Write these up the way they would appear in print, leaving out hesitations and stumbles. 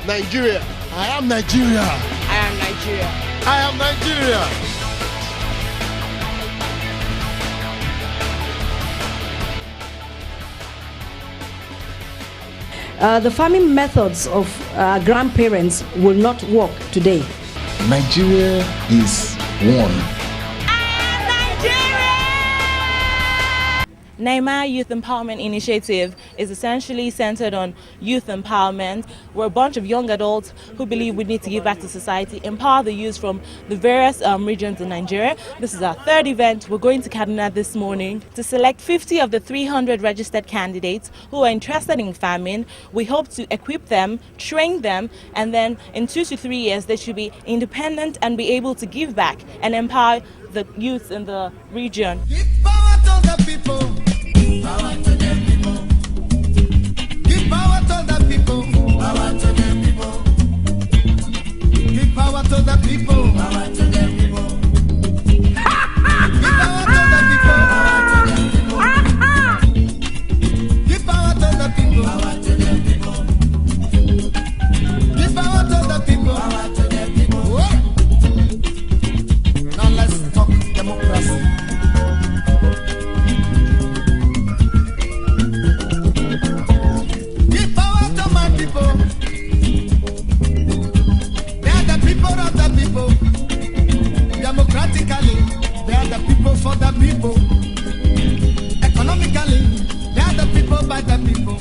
Nigeria. I am Nigeria. I am Nigeria. I am Nigeria. The farming methods of grandparents will not work today. Nigeria is one. Nehemiah Youth Empowerment Initiative is essentially centered on youth empowerment. We're a bunch of young adults who believe we need to give back to society, empower the youth from the various regions in Nigeria. This is our third event. We're going to Kaduna this morning to select 50 of the 300 registered candidates who are interested in farming. We hope to equip them, train them, and then in 2 to 3 years they should be independent and be able to give back and empower the youth in the region. Give power to the people. Power to the people. Give power to the people. Power to the people. Give power to the people. Power to the people. Give power to the people. Power to the people. Give power to the people. Power to the people. Give power to the people. Power to the people. Now let's talk democracy. Democratically, they are the people for the people. Economically, they are the people by the people.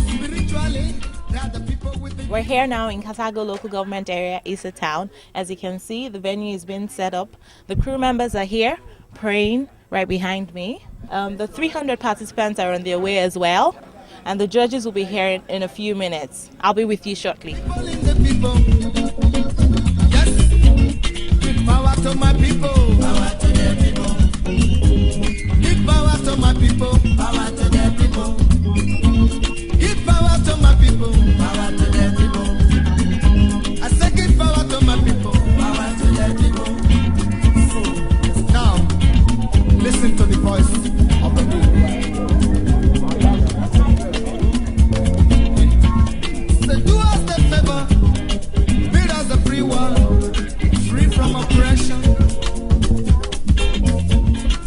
Spiritually, they are the people with the... We're here now in Katago local government area, Issa Town. As you can see, the venue is being set up. The crew members are here praying right behind me. The 300 participants are on their way as well. And the judges will be here in a few minutes. I'll be with you shortly. Power to my people. Power to the people. Give power to my people. Power to the people. Give power to my people. Power to the people. I say give power to my people. Power to the people. Now, listen to the voice of the people. Say, do us the favor. Build us a free world. From oppression.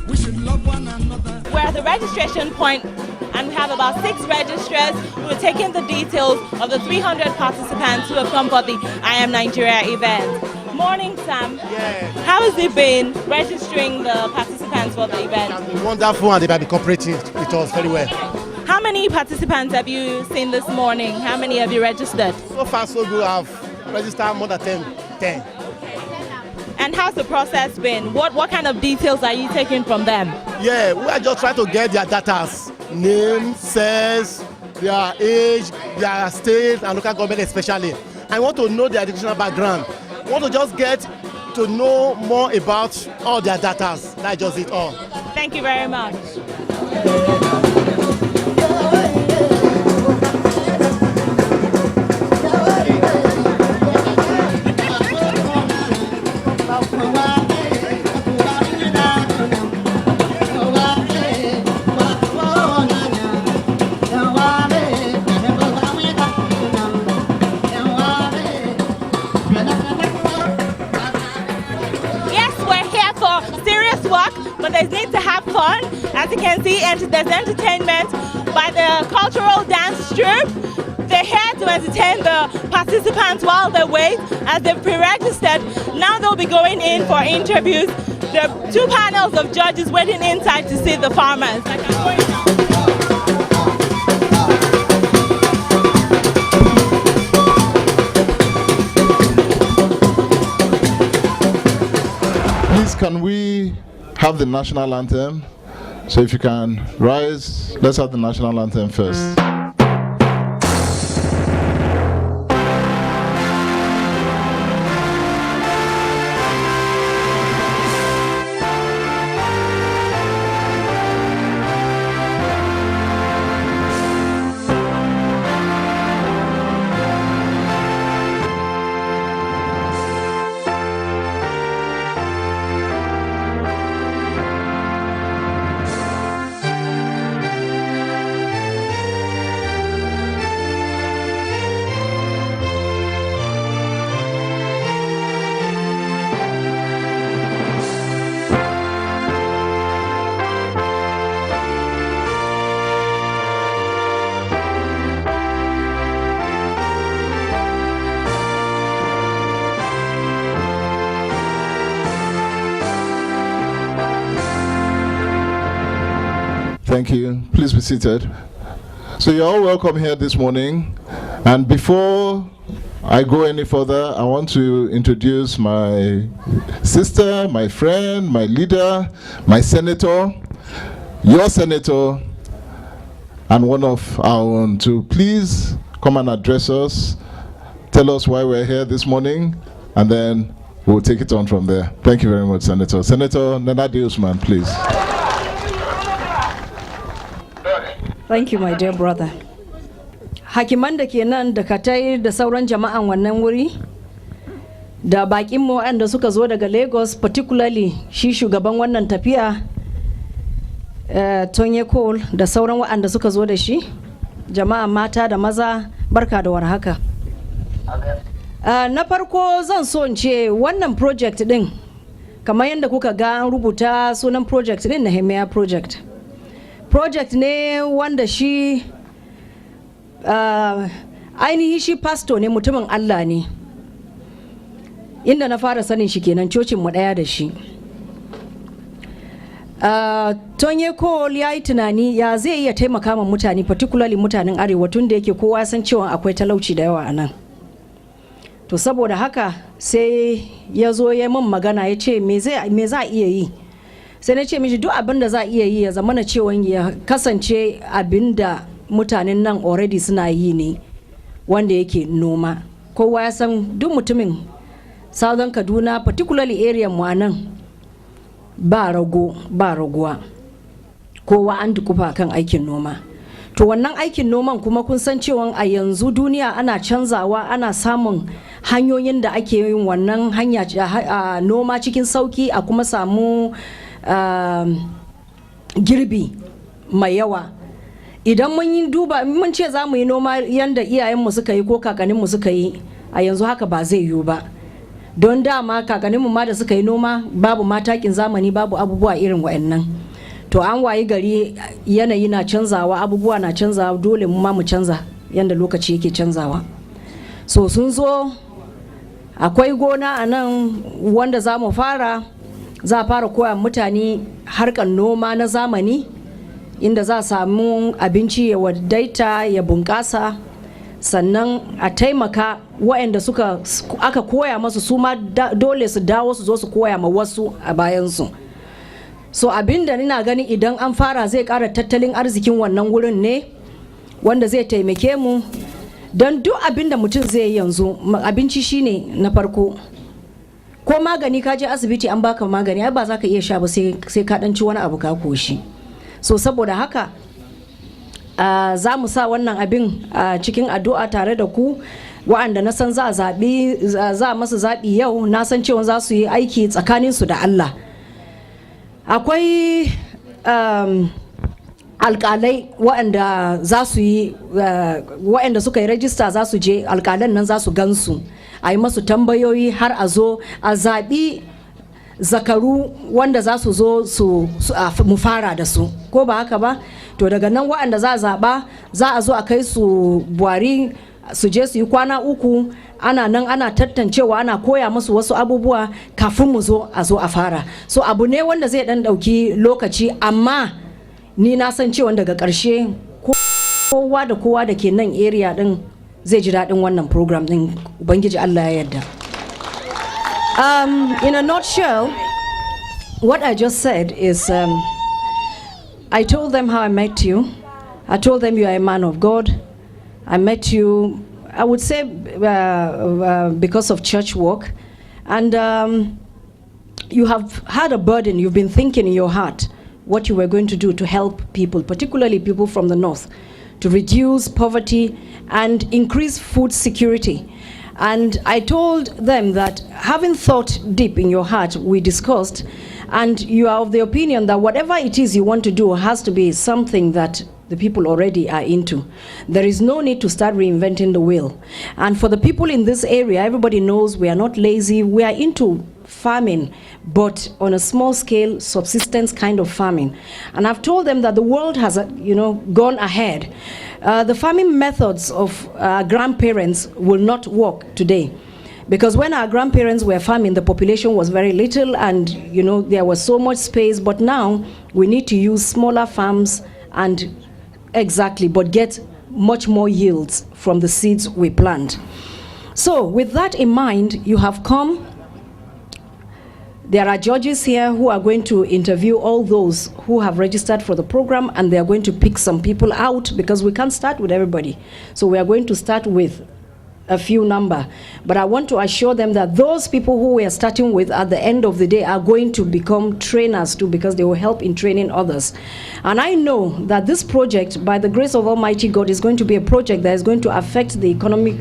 We should love one another. We're at the registration point and we have about 6 registrars who are taking the details of the 300 participants who have come for the I Am Nigeria event. Morning, Sam. Yeah. How has it been registering the participants for the event? It's been wonderful and they've been cooperating with us very well. How many participants have you seen this morning? How many have you registered? So far so good. I've registered more than 10. And how's the process been? What kind of details are you taking from them? Yeah, we are just trying to get their data, name, sex, their age, their state, and local government especially. I want to know their educational background. I want to just get to know more about all their data. That's just it all. Thank you very much. But they need to have fun. As you can see, there's entertainment by the cultural dance troupe. They're here to entertain the participants while they wait, as they've pre-registered. Now they'll be going in for interviews. There are 2 panels of judges waiting inside to see the farmers. Please, can we have the national anthem? So if you can rise, let's have the national anthem first. Thank you. Please be seated. So you're all welcome here this morning. And before I go any further, I want to introduce my sister, my friend, my leader, my senator, your senator, and one of our own, to please come and address us, tell us why we're here this morning, and then we'll take it on from there. Thank you very much, Senator. Senator Nenadi Usman, please. Thank you, my dear brother. Hakiman da ke nan da katai da sauran jama'an wannan wuri da bakin mu waɗanda suka zo daga Lagos, particularly shi shugaban wannan tafiya Tonye Cole da sauran waɗanda suka zo da shi, jama'a mata da maza, barka da warhaka. Na farko zan so in ce wannan project din kamar yadda kuka ga an rubuta sunan project din Nehemiah project ne wanda shi ainihi shi pastor ne, mutumin Allah ne, inda na fara sanin shi kenan, cocin mu daya da shi. Tonye Cole ya yi tunani ya zai iya taimaka ma mutane, particularly mutanen arewa, tun da yake kowa san cewa akwai talauci da yawa a nan. To saboda haka sai ya zo ya min magana ya ce me za a iya yi. Sai na ce mishi duk abin da za a iya yi ya zama na cewa ya kasance abin da mutanen nan already suna yi ne, wanda yake noma. Kowa ya san duk mutumin Southern Kaduna, particularly area mu a nan, ba raguwa, kowa an dukufa kan aikin noma. To wannan aikin noman kuma kun san cewa a yanzu duniya ana canzawa, ana samun hanyoyin da ake yin wannan hanya noma cikin sauki, a kuma samu girbi mai yawa. Idan mun yi duba, mun ce za mu yi noma yanda iyayenmu suka yi ko kakanninmu suka yi, a yanzu haka ba zai yiwu ba. Don dama kakanninmu ma da suka yi noma babu matakin zamani, babu abubuwa irin wa'annan. To an wayi gari yanayi na canzawa, abubuwa na canzawa, dole mu ma mu canza yanda lokaci yake canzawa. So sun zo, akwai gona a nan wanda za a fara koya mutane harkar noma na zamani, inda za a samu abinci ya wadaita, ya bunƙasa, sannan a taimaka waɗanda aka koya masu su ma dole su dawo su zo su koya ma wasu a bayansu. So abinda nina gani idan an fara zai ƙara tattalin arzikin wannan wurin ne, wanda zai taimake mu. Don duk abinda mutum zai yi yanzu, abinci shine na farko. Ko magani ka je asibiti an baka magani, ai ba za ka iya sha ba sai ka ɗanci wani abu ka koshi. So saboda haka za mu sa wannan abin cikin addu'a tare da ku, wa'anda na san za a masu zaɓi yau, na san cewa za su yi aiki tsakaninsu da Allah. Akwai alƙalai wa'anda za su yi, wa'anda suka yi rajista za su je, alƙalan nan za su gansu, a yi masu tambayoyi har a zo a zaɓi zakaru wanda za su zo mu fara da su, ko ba haka ba? To daga nan wa'anda za a zaɓa za a zo a kai su Buhari su je su yi kwana 3, ana nan ana tantancewa, ana koya musu wasu abubuwa kafin mu zo a fara. So abu ne wanda zai dan dauki lokaci, amma ni na san cewa daga ƙarshe kowa da ke nan area din zai ji daɗin wannan program din, ubangiji Allah ya yarda. In a nutshell, what I just said is I told them how I met you. I told them you are a man of God. I met you, I would say, because of church work. And you have had a burden. You've been thinking in your heart what you were going to do to help people, particularly people from the north, to reduce poverty and increase food security. And I told them that, having thought deep in your heart, we discussed, and you are of the opinion that whatever it is you want to do has to be something that the people already are into. There is no need to start reinventing the wheel. And for the people in this area, everybody knows we are not lazy. We are into farming, but on a small scale, subsistence kind of farming. And I've told them that the world has, gone ahead. The farming methods of our grandparents will not work today. Because when our grandparents were farming, the population was very little and, there was so much space. But now we need to use smaller farms and exactly, but get much more yields from the seeds we plant. So with that in mind, you have come. There are judges here who are going to interview all those who have registered for the program, and they are going to pick some people out because we can't start with everybody. So we are going to start with a few number. But I want to assure them that those people who we are starting with at the end of the day are going to become trainers too, because they will help in training others. And I know that this project, by the grace of Almighty God, is going to be a project that is going to affect the economic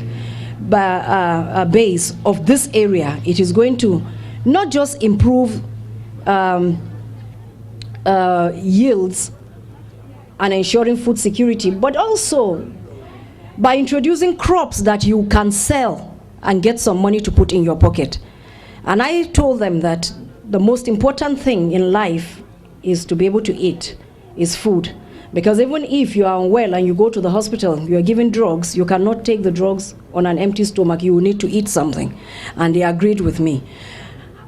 base of this area. It is going to not just improve yields and ensuring food security, but also by introducing crops that you can sell and get some money to put in your pocket. And I told them that the most important thing in life is to be able to eat, is food. Because even if you are unwell and you go to the hospital, you are given drugs, you cannot take the drugs on an empty stomach. You will need to eat something. And they agreed with me.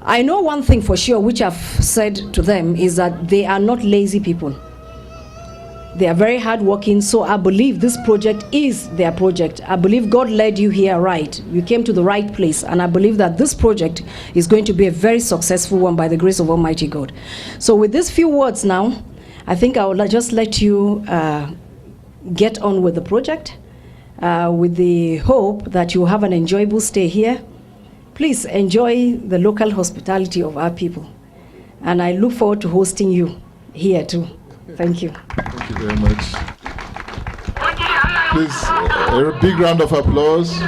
I know one thing for sure, which I've said to them, is that they are not lazy people. They are very hardworking, so I believe this project is their project. I believe God led you here right. You came to the right place, and I believe that this project is going to be a very successful one by the grace of Almighty God. So with these few words now, I think I will just let you get on with the project with the hope that you have an enjoyable stay here. Please enjoy the local hospitality of our people. And I look forward to hosting you here too. Thank you. Thank you very much. Please, a big round of applause.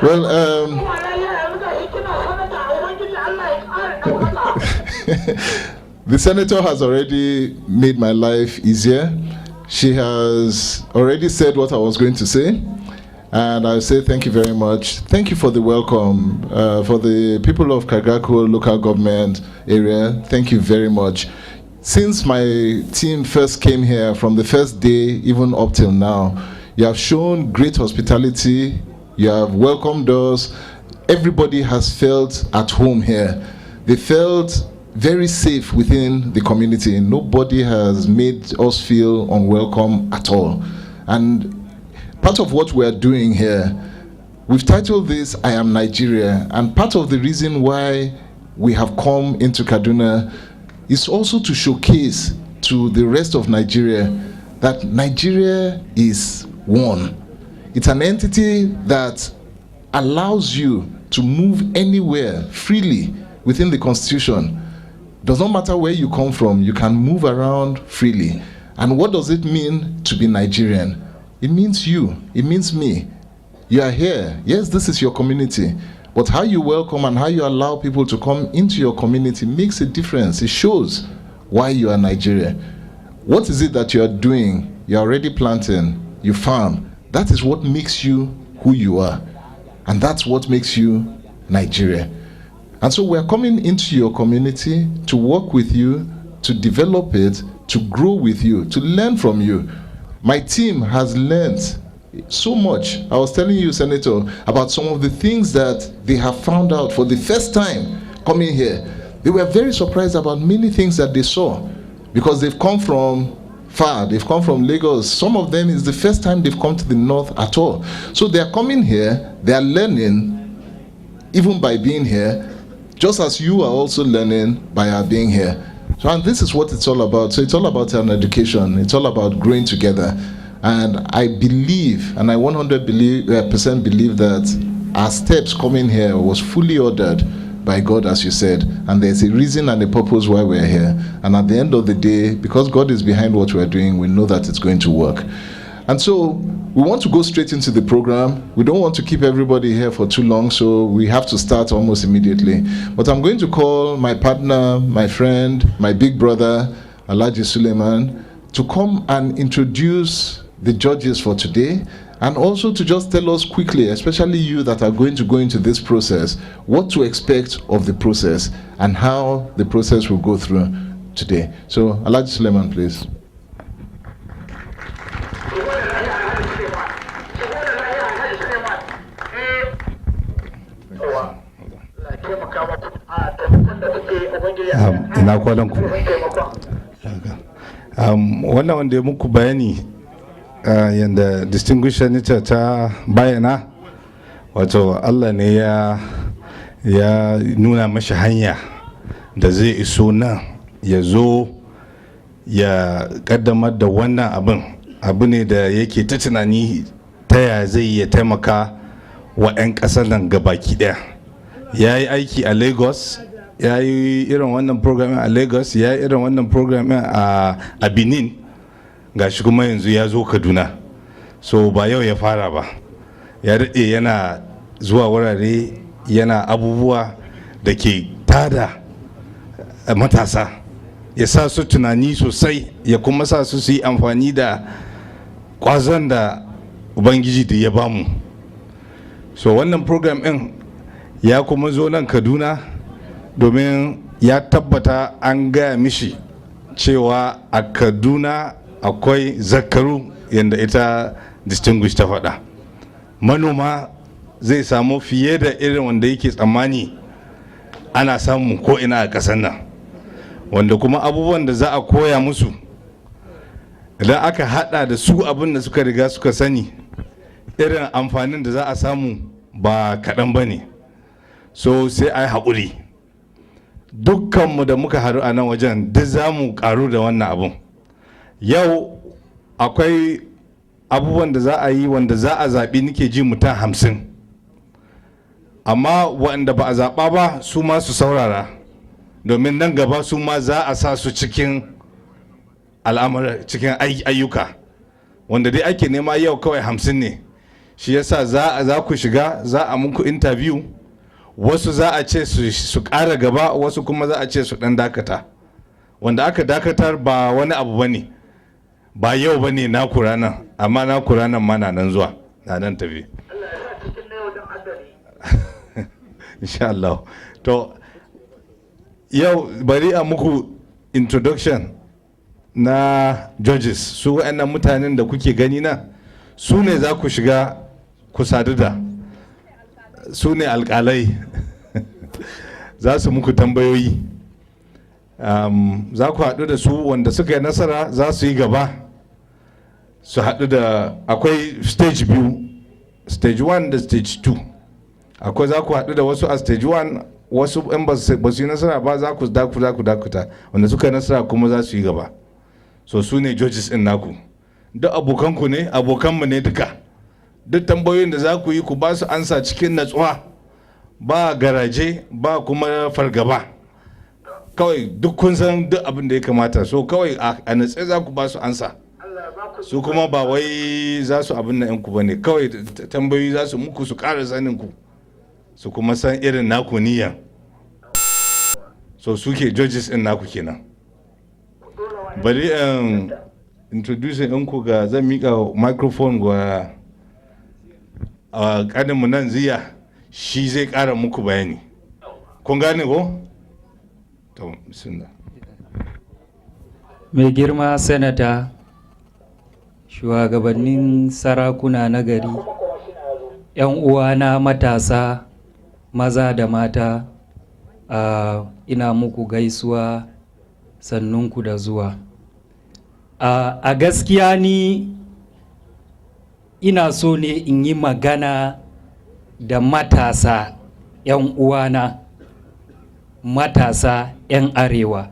Well, the senator has already made my life easier. She has already said what I was going to say, and I say thank you very much. Thank you for the welcome. For the people of Kagako local government area, thank you very much. Since my team first came here, from the first day even up till now, you have shown great hospitality. You have welcomed us. Everybody has felt at home here. They felt very safe within the community. Nobody has made us feel unwelcome at all. And part of what we're doing here, we've titled this, I Am Nigeria. And part of the reason why we have come into Kaduna is also to showcase to the rest of Nigeria that Nigeria is one. It's an entity that allows you to move anywhere freely within the Constitution. Does not matter where you come from, you can move around freely. And what does it mean to be Nigerian? It means you, it means me. You are here. Yes, this is your community. But how you welcome and how you allow people to come into your community makes a difference. It shows why you are Nigerian. What is it that you are doing? You're already planting, you farm. That is what makes you who you are. And that's what makes you Nigeria. And so we're coming into your community to work with you, to develop it, to grow with you, to learn from you. My team has learned so much. I was telling you, Senator, about some of the things that they have found out for the first time coming here. They were very surprised about many things that they saw because they've come from far. They've come from Lagos. Some of them is the first time they've come to the north at all. So they're coming here, they're learning, even by being here, just as you are also learning by our being here. So, and this is what it's all about. So it's all about an education. It's all about growing together. And I believe, and I 100% believe that our steps coming here was fully ordered by God, as you said. And there's a reason and a purpose why we're here. And at the end of the day, because God is behind what we're doing, we know that it's going to work. And so we want to go straight into the program. We don't want to keep everybody here for too long, so we have to start almost immediately. But I'm going to call my partner, my friend, my big brother, Alhaji Suleiman, to come and introduce the judges for today, and also to just tell us quickly, especially you that are going to go into this process, what to expect of the process and how the process will go through today. So, Alhaji Suleiman, please. ina kwanan ku. Wannan wanda ya muku bayani yadda distinguished senator ta bayana, wato Allah ne ya nuna mashi hanya da zai iso nan ya zo ya kaddamar da wannan abu ne da yake ta tunani ta ya zai ya taimaka wa 'yan ƙasar nan gabaki daya. Ya yi aiki a Lagos, ya yi irin wannan programin a Lagos, ya yi irin wannan programin a Benin, gashi kuma yanzu ya zo Kaduna. So ba yau ya fara ba, ya daɗe yana zuwa wurare yana abubuwa da ke tada matasa, ya sa su tunani sosai, ya kuma sa su yi amfani da ƙwazon da Ubangiji da ya bamu. So wannan program ɗin ya kuma zo nan Kaduna domin ya tabbata an gaya mishi cewa a Kaduna akwai zakaru yadda ita distinguished ta faɗa. Manoma zai samu fiye da irin wanda yake tsammani ana samu ko ina a ƙasar nan, wanda kuma abubuwan da za a koya musu idan aka hada da su abin da suka riga suka sani, irin amfanin da za a samu ba kaɗan ba ne. So sai a yi haƙuri, dukkanmu da muka haɗu a nan wajen duk za mu ƙaru da wannan abun. Yau akwai abubuwan da za a yi wanda za a zaɓi nike ji mutum 50, amma waɗanda ba a zaɓa ba su ma su saurara, domin nan gaba su ma za a sa su cikin al'amura, cikin ayyuka wanda dai ake nema yau kawai 50 ne. Shi yasa za ku shiga, za a muku interview, wasu za a ce su ƙara gaba, wasu kuma za a ce su ɗan dakata. Wanda aka dakatar ba wani abu ba ne, ba yau ba ne naku ranar, amma naku ranar ma na nan zuwa, na nan tafi. Insha Allah. To yau bari a muku introduction na judges. Su waɗannan mutanen da kuke gani na su ne za ku shiga ku sadu da su ne alƙalai. Za su muku tambayoyi, za ku haɗu da su, wanda suka yi nasara za su yi gaba su haɗu da, akwai stage biyu, stage 1 da stage 2. Akwai za ku haɗu da wasu a stage 1, wasu in ba su yi nasara ba za ku dakuta, wanda suka yi nasara kuma za su yi gaba. So su ne judges in naku, duk abokanku ne, abokanmu ne duka. Duk tambayoyin da za ku yi ku ba su ansa cikin natsuwa, ba garaje ba kuma fargaba, kawai duk kun san duk abin da ya kamata. So kawai a natse za ku ba su ansa, su kuma ba wai za su abin na yanku ba ne, kawai tambayoyi za su muku su ƙara sanin ku, su kuma san irin naku niyan. So suke judges in naku kenan. Bari introducing ɗinku ga, zan miƙa microphone ga ƙaninmu nan Ziya, shi zai ƙara muku bayani. Kun gane ko? To, bismillah. Mai girma Senator, shugabannin sarakuna na gari, 'yan uwana matasa, maza da mata, ina muku gaisuwa, sannunku da zuwa. A gaskiya ni ina so ne in yi magana da matasa 'yan uwana, matasa 'yan arewa.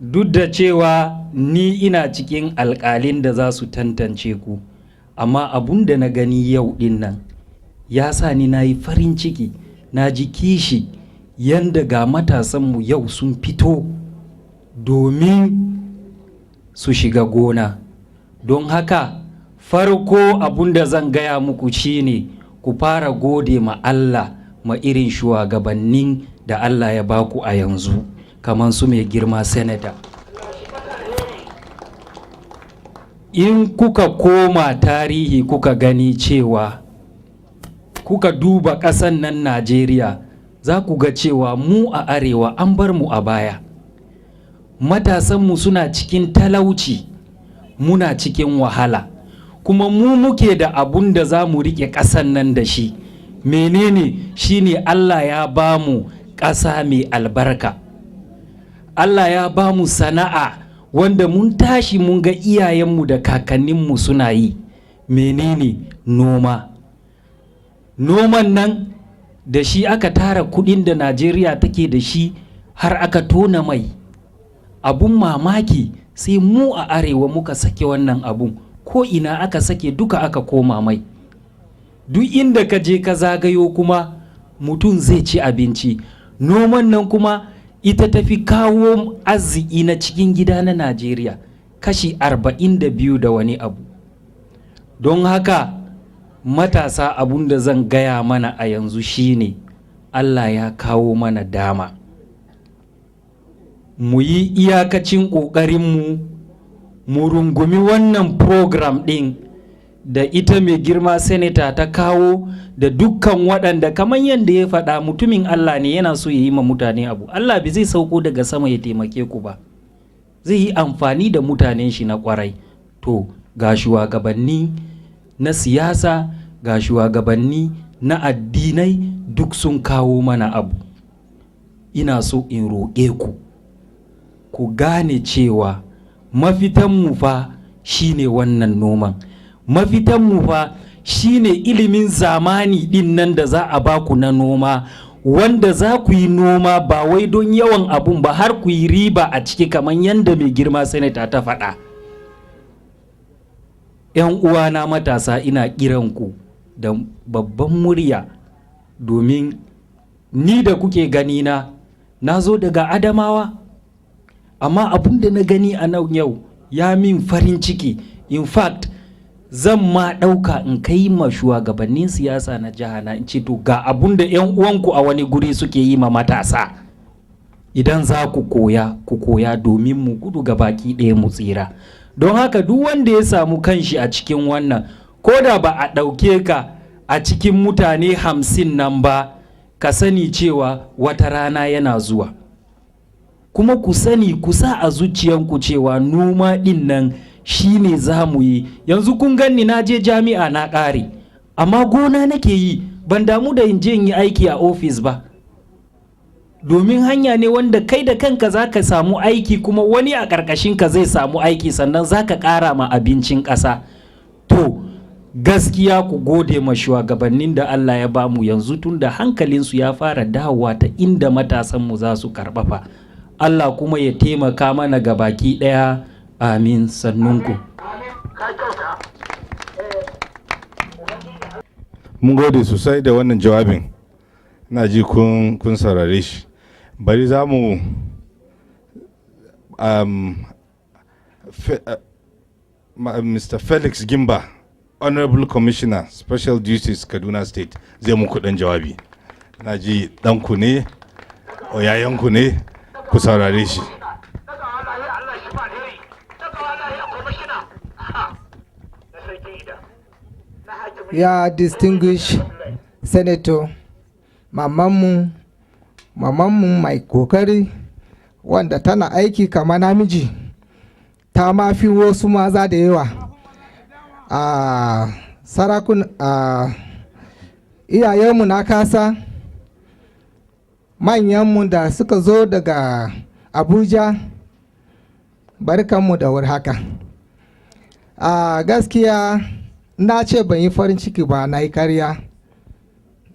Duk da cewa ni ina cikin alƙalin da za su tantance ku, amma abun da na gani yau din nan ya sa ni na yi farin ciki, na ji kishi yanda ga matasanmu yau sun fito domin su shiga gona. Don haka farko abun da zan gaya muku shine ku fara gode ma Allah, ma irin shugabannin da Allah ya baku a yanzu, kamar su mai girma senator. In kuka koma tarihi kuka gani cewa, kuka duba ƙasan nan Najeriya, za ku ga cewa mu a arewa an bar mu a baya. Matasanmu suna cikin talauci, muna cikin wahala, kuma mu muke da abun da za mu riƙe ƙasan nan da shi. Menene? Shine Allah ya ba mu ƙasa mai albarka. Allah ya ba mu sana'a wanda mun tashi mun ga iyayenmu da kakanninmu suna yi. Menene? Noma. Noman nan da shi aka tara kudin da Najeriya take da shi har aka tona mai. Abun mamaki sai mu a arewa muka sake wannan abun, ko ina aka sake duka aka koma mai. Duk inda ka je ka zagayo kuma mutum zai ci abinci. Noman nan kuma ita tafi kawo arziki na cikin gida na Najeriya, kashi 42 da wani abu. Don haka matasa, abun da zan gaya mana a yanzu shine Allah ya kawo mana dama. Mu yi iyakacin ƙoƙarinmu mu rungumi wannan program ɗin da ita mai girma senator ta kawo, da dukkan waɗanda kamar yadda ya faɗa mutumin Allah ne, yana so ya yi ma mutane abu. Allah bai zai sauko daga sama ya taimake ku ba, zai yi amfani da mutanen shi na ƙwarai. To ga shugabanni na siyasa, ga shugabanni na addinai duk sun kawo mana abu. Ina so in roƙe ku gane cewa mafitanmu fa shine wannan noman. Mafitanmu fa shine ilimin zamani din nan da za a baku na noma, wanda za ku yi noma ba wai don yawan abun ba, har ku yi riba a ciki kamar yadda mai girma senator ta faɗa. 'Yan uwana matasa, ina kiranku da babban murya, domin ni da kuke gani na zo daga Adamawa, amma abun da na gani a nan yau ya min farin ciki. In fact, zan ma ɗauka in kai ma shugabannin siyasa na jiha na in ce to ga abun da 'yan uwanku a wani guri suke yi ma matasa. Idan za ku koya domin mu gudu ga baki ɗaya mu tsira. Don haka duk wanda ya samu kanshi a cikin wannan, ko da ba a ɗauke ka a cikin mutane 50 nan ba, ka sani cewa wata rana yana zuwa. Kuma ku sani, ku sa a zuciyanku cewa noma ɗin nan shi ne za mu yi. Yanzu kun ganni na je jami'a na ƙare, amma gona nake yi, ban damu da in je in yi aiki a ofis ba. Domin hanya ne wanda kai da kanka za ka samu aiki, kuma wani a ƙarƙashinka zai samu aiki, sannan za ka ƙara ma abincin ƙasa. To gaskiya ku gode ma shugabannin da Allah ya bamu yanzu, tun da hankalinsu ya fara dawowa ta inda matasanmu za su karɓafa. Allah kuma ya taimaka mana ga baki ɗaya. Amin. Sannunku. Mun gode sosai da wannan jawabin, na ji kun saurare shi. Bari za mu Mr. Felix Gimba, Honorable Commissioner, Special Duties, Kaduna State, zai muku ɗan jawabi. Na ji ɗanku ne, yayanku ne, ku saurare shi. Ya distinguished Senator, mamanmu mai kokari, wanda tana aiki kama namiji, ta mafi wasu maza da yawa. Iyayenmu na kasa, manyanmu da suka zo daga Abuja, barkanmu da warhaka. Gaskiya na ce ban yi farin ciki ba, na yi karya.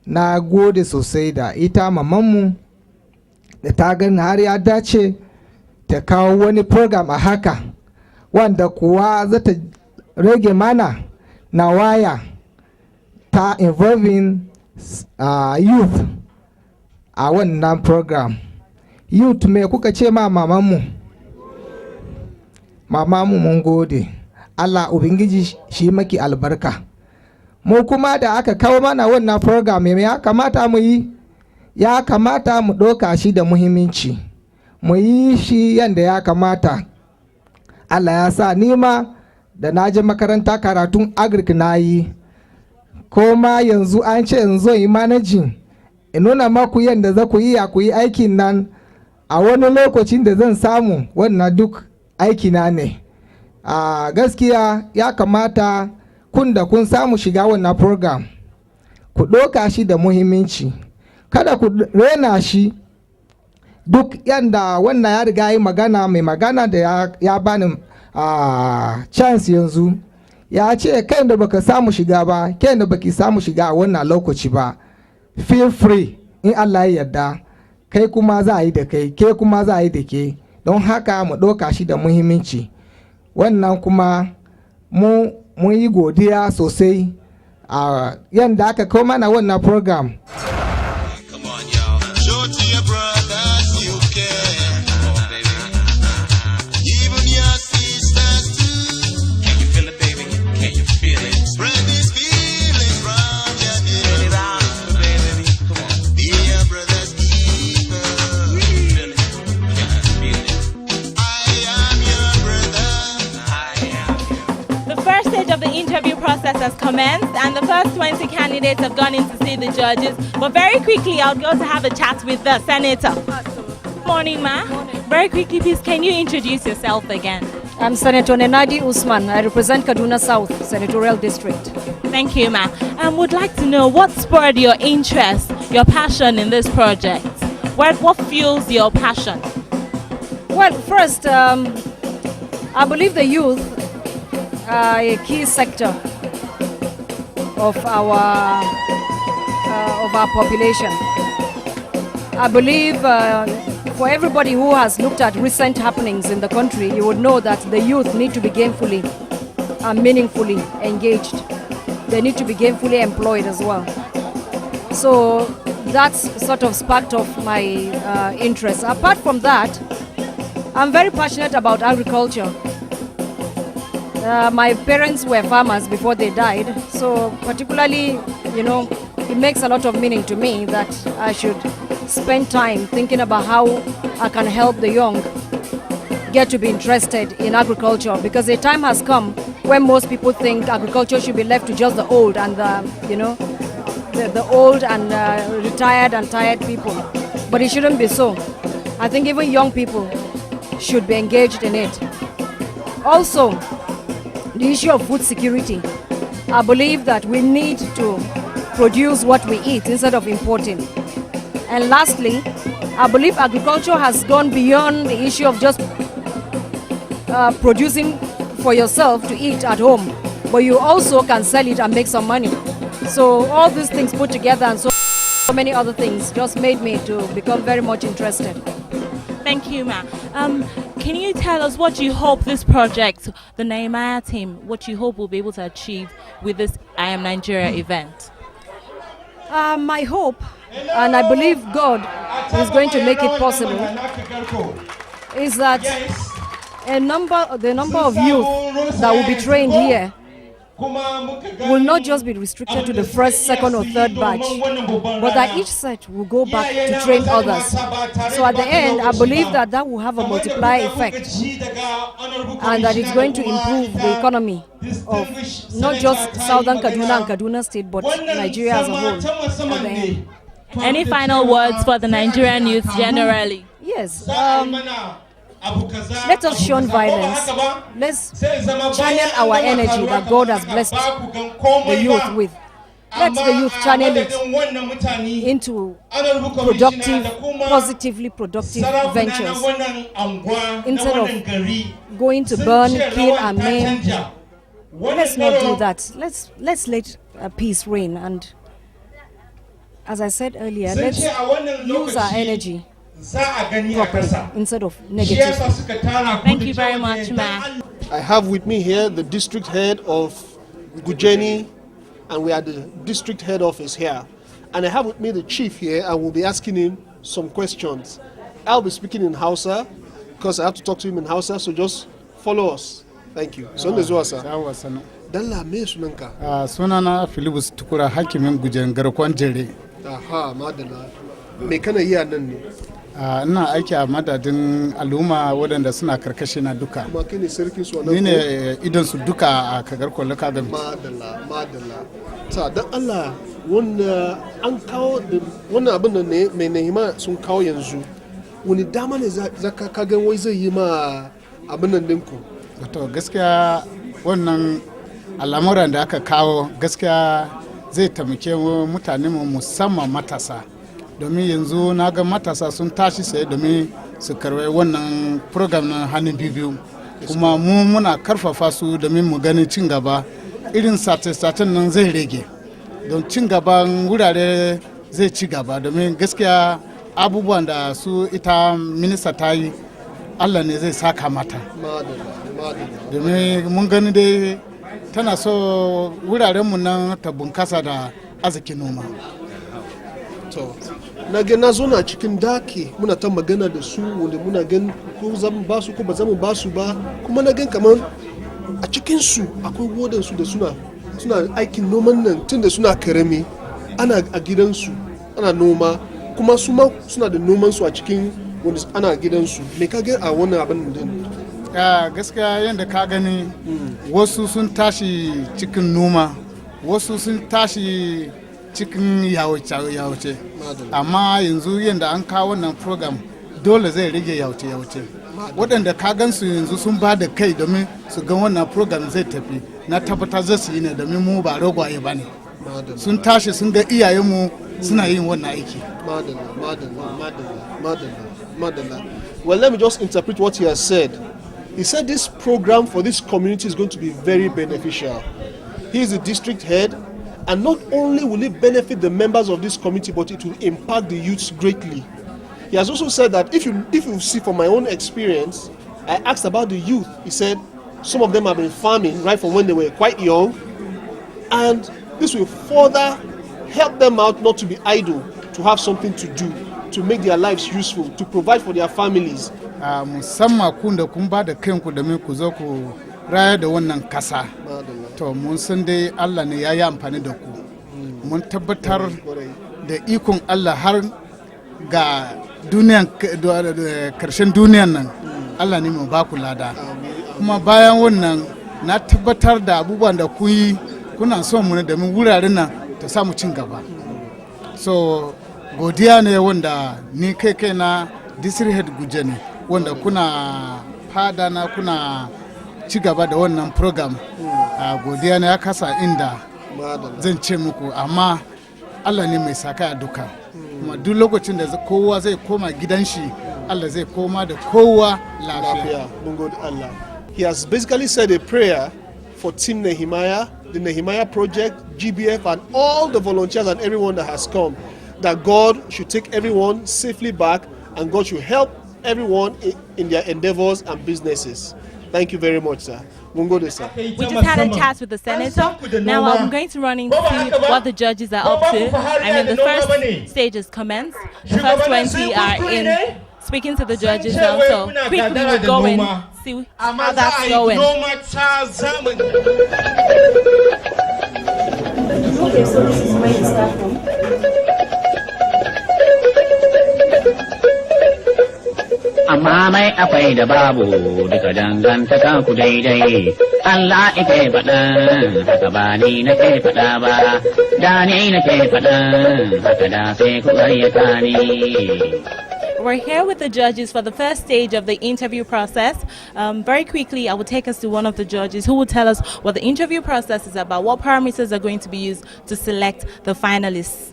Na gode sosai da ita mamanmu da ta gani har ya dace ta kawo wani program a haka, wanda kuwa za ta rage mana na waya ta involving youth a wannan program. Youth me kuka ce ma mamanmu? Mamanmu mun gode. Allah Ubangiji shi maki albarka. Mu kuma da aka kawo mana wannan program, me ya kamata mu yi? Ya kamata mu ɗauka shi da muhimmanci, mu yi shi yadda ya kamata. Allah ya sa nima da na je makaranta karatun agric na yi, ko ma yanzu an ce yanzu yi managing, in nuna maku yadda za ku yi aikin nan a wani lokacin da zan samu. Wannan duk aikina ne. Gaskiya ya kamata kun da kun samu shiga wannan program, ku ɗauka shi da muhimmanci, kada ku rena shi, duk yanda wannan ya riga yi magana, mai magana da ya bani chance yanzu ya ce kai da baka samu shiga ba, kai da baki samu shiga a wannan lokaci ba, feel free, in Allah ya yarda kai kuma za a yi da kai, ke kuma za a yi da ke. Don haka mu ɗauka shi da muhimmanci. Wannan kuma mun yi godiya sosai a yanda aka kawo mana wannan program. Interview process has commenced and the first 20 candidates have gone in to see the judges. But very quickly, I'll go to have a chat with the senator. Morning, ma. Morning. Very quickly, please, can you introduce yourself again? I'm Senator Nenadi Usman. I represent Kaduna South Senatorial District. Thank you, ma. And would like to know what spurred your interest, your passion in this project? What fuels your passion? Well, first, I believe the youth a key sector of our population. I believe for everybody who has looked at recent happenings in the country, you would know that the youth need to be gainfully and meaningfully engaged. They need to be gainfully employed as well. So that's sort of sparked off my interest. Apart from that, I'm very passionate about agriculture. My parents were farmers before they died, so particularly, it makes a lot of meaning to me that I should spend time thinking about how I can help the young get to be interested in agriculture, because a time has come when most people think agriculture should be left to just the old and the old and retired and tired people, but it shouldn't be so. I think even young people should be engaged in it. Also, the issue of food security. I believe that we need to produce what we eat instead of importing. And lastly, I believe agriculture has gone beyond the issue of just producing for yourself to eat at home, but you also can sell it and make some money. So all these things put together and so many other things just made me to become very much interested. Thank you, ma. Can you tell us what you hope this project, the Nehemiah team, what you hope will be able to achieve with this I Am Nigeria event? My hope, and I believe God is going to make it possible, is that the number of youth that will be trained here will not just be restricted to the first, second or third batch, but that each set will go back to train others. So at the end, I believe that will have a multiplier effect, and that it's going to improve the economy of not just Southern Kaduna and Kaduna State, but Nigeria as a whole at the end. Any final words for the Nigerian youth generally? Yes. Let us shun violence. Let's channel our energy that God has blessed the youth with. Let the youth channel it into positively productive ventures, instead of going to burn, kill and maim. Let's not do that. Let's let peace reign, and as I said earlier, let's use our energy properly instead of negative. Thank you very much, ma'am. I have with me here the district head of Gujeni, and we are the district head office here. And I have with me the chief here, and we'll be asking him some questions. I'll be speaking in Hausa because I have to talk to him in Hausa, so just follow us. Thank you. Son da zuwa sa. Dalla me sunanka? Sunana Philibus Tukura, hakimin Gujen garkon jere. Aha, madalla. Me kana yi a nan ne? Ina aiki a madadin al'umma waɗanda suna karkashi na duka. Kuma kai ne sarkin su wannan? Ni ne idan su duka a kagarkon local government. Madalla. Ta dan Allah wannan an kawo wannan abin da ne mai Nehemiah sun kawo yanzu. Wani dama ne zaka ka gan wai zai yi ma abin nan dinku? To gaskiya wannan al'amuran da aka kawo gaskiya zai taimake mutane mu musamman matasa domin yanzu na ga matasa sun tashi sai domin su karɓi wannan program na hannun biyu kuma mu muna karfafa su domin mu gani cin gaba irin sace-sacen nan zai rage don cin gaban wurare zai ci gaba domin gaskiya abubuwan da su ita minista ta yi Allah ne zai saka mata domin mun gani dai tana so wurarenmu nan ta bunkasa da arzikin noma. Na zo na cikin daki muna ta magana da su wanda muna gan ko zan ba su ko ba zamu ba su ba kuma na gan kamar a cikin su akwai wadansu da suna aikin noman nan tun da suna karami ana a gidansu ana noma kuma su ma suna da noman su a cikin wanda ana gidansu me ka ga a wannan abin din gaskiya yadda ka gani wasu sun tashi cikin noma wasu sun tashi cikin yawace amma yanzu yadda an kawo wannan program dole zai rage yawace waɗanda ka gansu yanzu sun ba da kai domin su ga wannan program zai tafi na tabbatar zai su yi ne domin mu ba ragwaye ba ne sun tashi sun ga iyayenmu suna yin wannan aiki. Madala. Well, let me just interpret what he has said. He said this program for this community is going to be very beneficial. He is the district head, and not only will it benefit the members of this community, but it will impact the youths greatly. He has also said that if you see from my own experience, I asked about the youth. He said some of them have been farming right from when they were quite young, and this will further help them out not to be idle, to have something to do, to make their lives useful, to provide for their families. Musamman kun da kun ba da kanku domin ku zo ku raya da wannan kasa. To mun san dai Allah ne ya yi amfani da ku. Mun tabbatar da ikon Allah har ga duniyan karshen duniyan nan Allah ne mu ba ku lada. Kuma bayan wannan na tabbatar da abubuwan da kun yi kuna son mu ne domin wuraren nan ta samu cin gaba. So godiya ne wanda ni kai na district head Guje ne wanda kuna fada na kuna ci gaba da wannan program. Godiya ne ya kasa inda zan ce muku amma Allah ne mai saka duka. Kuma duk lokacin da kowa zai koma gidan shi Allah zai koma da kowa lafiya. Mun gode Allah. He has basically said a prayer for Team Nehemiah, the Nehemiah Project, GBF, and all the volunteers and everyone that has come, that God should take everyone safely back and God should help everyone in their endeavors and businesses. Thank you very much, sir. Mungo sir. We just had a chat with the senator. Now I'm going to run into what the judges are up to. I mean, the first stages commence. The first 20 are in speaking to the judges now. So quickly we'll go and see how that's going. Okay, so this is where you start from. Amma mai akwai da babu duka dangantaka ku daidai Allah ike faɗa haka ba ni nake faɗa ba da ni nake faɗa haka da sai ku ƙaryata ni. We're here with the judges for the first stage of the interview process. Very quickly, I will take us to one of the judges who will tell us what the interview process is about, what parameters are going to be used to select the finalists.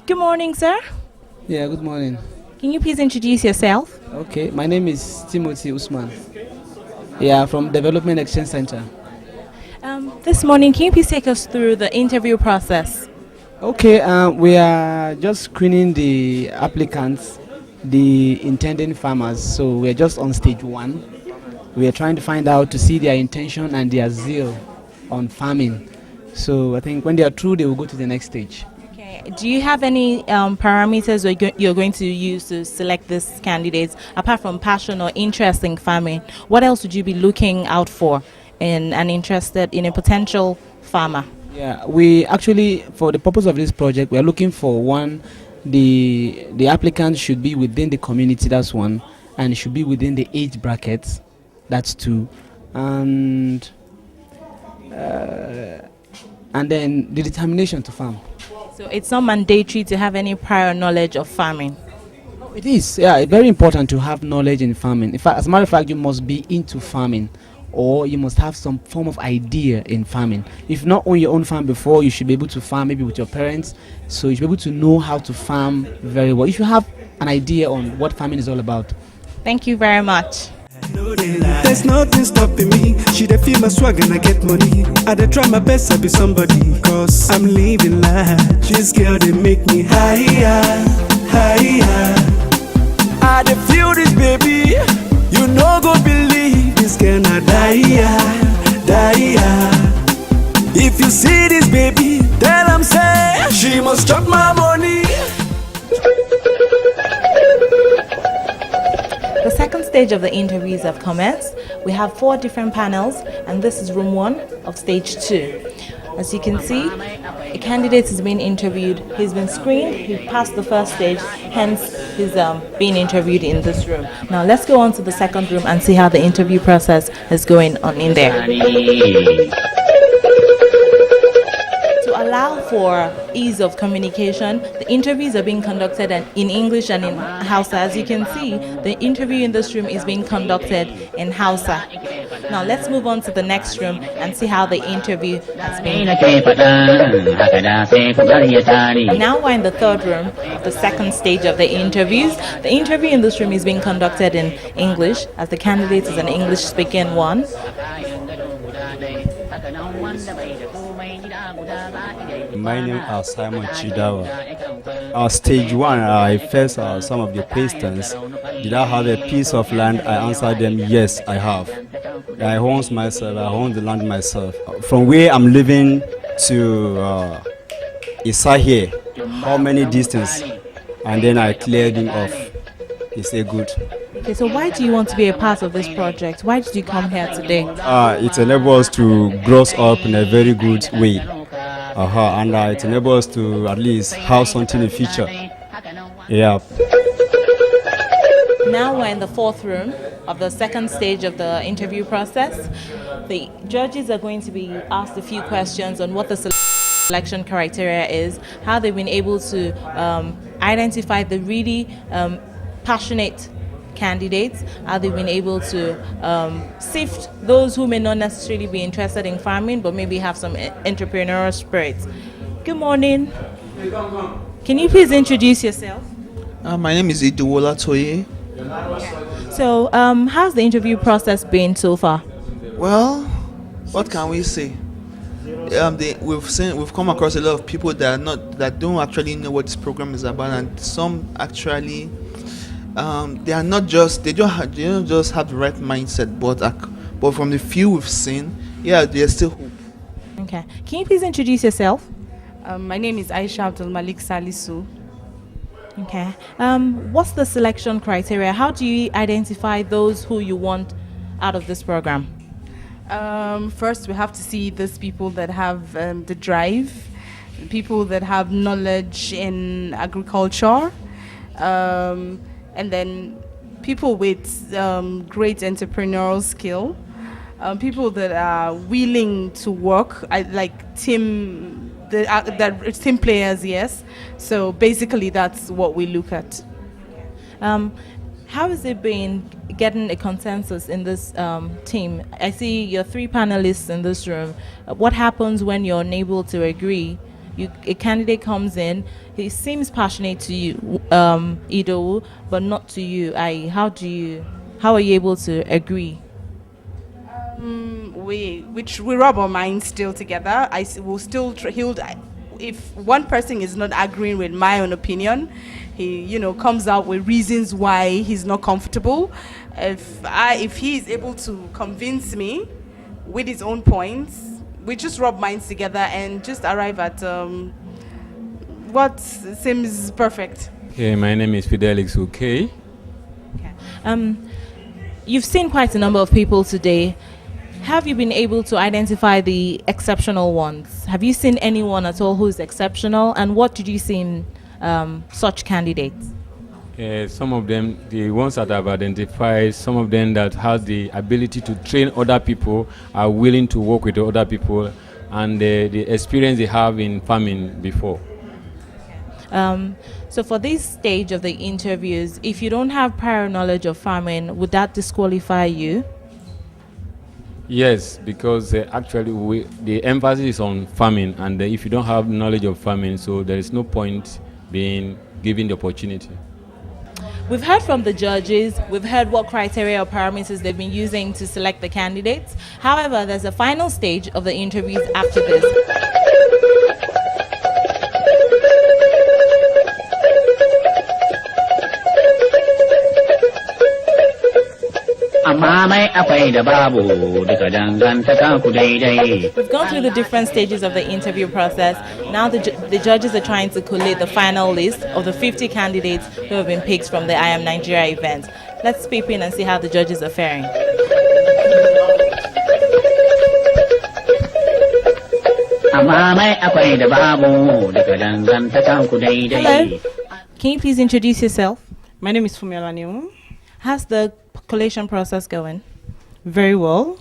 Good morning, sir. Yeah, good morning. Can you please introduce yourself? Okay, my name is Timothy Usman. Yeah, from Development Exchange Center. This morning, can you please take us through the interview process? Okay, we are just screening the applicants, the intending farmers. So we are just on stage 1. We are trying to find out to see their intention and their zeal on farming. So I think when they are through, they will go to the next stage. Do you have any parameters you're going to use to select these candidates, apart from passion or interest in farming? What else would you be looking out for in a potential farmer? Yeah, we actually, for the purpose of this project, we are looking for one, the applicant should be within the community, that's one, and should be within the age brackets, that's 2, and then the determination to farm. So it's not mandatory to have any prior knowledge of farming? It is, yeah, it's very important to have knowledge in farming. In fact, as a matter of fact, you must be into farming or you must have some form of idea in farming. If not own your own farm before, you should be able to farm maybe with your parents, so you should be able to know how to farm very well. You should have an idea on what farming is all about. Thank you very much. There's nothing stopping me. She dey feel my swag and I get money. I dey try my best to be somebody, cause I'm living life. This girl they make me higher, higher. I dey feel this baby. You no go believe this girl na die, die. If you see this baby, tell am say she must chop my money. The second stage of the interviews have commenced. We have 4 different panels, and this is room 1 of stage 2. As you can see, a candidate is being interviewed. He's been screened, he passed the first stage, hence he's being interviewed in this room. Now let's go on to the second room and see how the interview process is going on in there. To allow for ease of communication, the interviews are being conducted in English and in Hausa. As you can see, the interview in this room is being conducted in Hausa. Now let's move on to the next room and see how the interview has been. Now we're in the third room of the second stage of the interviews. The interview in this room is being conducted in English, as the candidate is an English-speaking one. My name is Simon Chidawa. Stage 1, I first some of the questions. Did I have a piece of land? I answered them, yes, I have. I own myself, I own the land myself. From where I'm living to Isahie, how many distance? And then I cleared him off. He said good. Okay, so why do you want to be a part of this project? Why did you come here today? It enables us to grow up in a very good way. And it enables us to at least have something in the future. Yeah. Now we're in the fourth room of the second stage of the interview process. The judges are going to be asked a few questions on what the selection criteria is, how they've been able to identify the really passionate candidates, how they've been able to sift those who may not necessarily be interested in farming but maybe have some entrepreneurial spirit. Good morning. Can you please introduce yourself? My name is Iduwola Toye. So how's the interview process been so far? Well, what can we say? We've come across a lot of people that don't actually know what this program is about, and some actually they don't just have the right mindset, but from the few we've seen, yeah, there's still hope. Okay, can you please introduce yourself? My name is Aisha Abdul Malik Salisu. Okay, what's the selection criteria? How do you identify those who you want out of this program? First, we have to see those people that have the drive, people that have knowledge in agriculture, and then people with great entrepreneurial skill, people that are willing to work, like team players, yes. So basically, that's what we look at. How has it been getting a consensus in this team? I see your 3 panelists in this room. What happens when you're unable to agree? A candidate comes in, he seems passionate to you, Ido, but not to you. How are you able to agree? We rub our minds still together. Will still if one person is not agreeing with my own opinion, he comes out with reasons why he's not comfortable. If he is able to convince me with his own points, we just rub minds together and just arrive at what seems perfect. Okay, my name is Fidelix Okay. You've seen quite a number of people today. Have you been able to identify the exceptional ones? Have you seen anyone at all who's exceptional, and what did you see in such candidates? Some of them, the ones that I've identified, some of them that have the ability to train other people, are willing to work with other people, and the experience they have in farming before. So for this stage of the interviews, if you don't have prior knowledge of farming, would that disqualify you? Yes, because actually the emphasis is on farming, and if you don't have knowledge of farming, so there is no point being given the opportunity. We've heard from the judges, we've heard what criteria or parameters they've been using to select the candidates. However, there's a final stage of the interviews after this. We've gone through the different stages of the interview process. Now the judges are trying to collate the final list of the 50 candidates who have been picked from the I Am Nigeria event. Let's peep in and see how the judges are faring. Hello. Can you please introduce yourself? My name is Fumiola Niu. How's the collation process going? Very well.